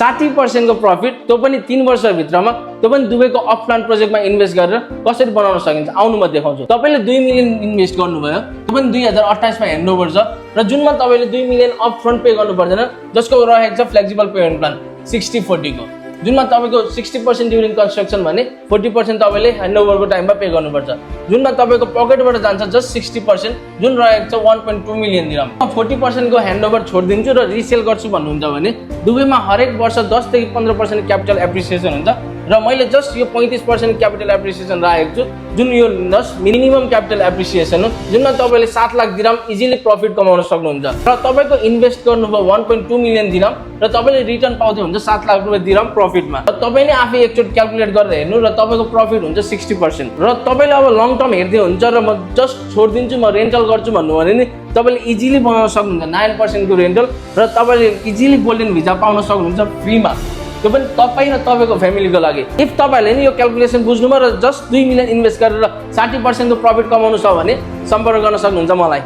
60% को प्रफिट त्यो पनि 3 वर्षभित्रमा त्यो पनि दुबईको अफ प्लान प्रोजेक्टमा इन्भेस्ट गरेर कसरी बनाउन सकिन्छ आउनु म देखाउँछु। तपाईले 2 मिलियन इन्भेस्ट गर्नुभयो, त्यो पनि 2028 मा ह्यान्डओभर छ र जुनमा तपाईले 2 मिलियन अप फ्रन्ट पे गर्नु पर्दैन, जसको रहेको छ फ्लेक्सिबल पेमेन्ट प्लान 60-40 को, जुनमा तपाईको 60% ड्युरिङ कन्स्ट्रक्सन भने 40% तपाईले ह्यान्डओभरको टाइममा पे गर्नुपर्छ, जुनमा तपाईको पकेटबाट जान्छ जस्ट 60%, जुन रहेको छ 1.2 मिलियन दिरहम। 40% को ह्यान्डओभर छोडिदिन्छु र रिसेल गर्छु भन्नुहुन्छ भने दुबईमा हरेक वर्ष 10 देखि 15% क्यापिटल एप्रिसिएसन हुन्छ र मैले जस्ट यो 35% क्यापिटल एप्रिसिएसन राखेको छु, जुन यो मिनिमम क्यापिटल एप्रिसिएसन हो, जुनमा तपाईले 7 लाख दिरहम इजिली प्रफिट कमाउन सक्नुहुन्छ र तपाईको इन्भेस्ट गर्नुभयो 1.2 मिलियन दिरहम र तपाईले रिटर्न पाउँदै हुन्छ 7 लाख रुपैयाँ दिरहम प्रफिटमा। र तपाईले आफै एकचोटि क्याल्कुलेट गरेर हेर्नु र तपाईको प्रफिट हुन्छ 60% र तपाईले अब लङ टर्म हेर्दै हुन्छ र म जस्ट छोडिदिन्छु म रेन्टल गर्छु भन्नु भने नि तपाईले इजिली बनाउन सक्नुहुन्छ 9% को रेन्टल र तपाईले इजिली गोल्डन भिजा पाउन सक्नुहुन्छ फ्रीमा, त्यो पनि तपाई र तपाईको फ्यामिलीको लागि। इफ तपाईले नि यो क्याल्कुलेसन बुझ्नुमा र जस्ट 2 मिलियन इन्भेस्ट गरेर 60% को प्रफिट कमाउनु छ भने सम्पर्क गर्न सक्नुहुन्छ मलाई।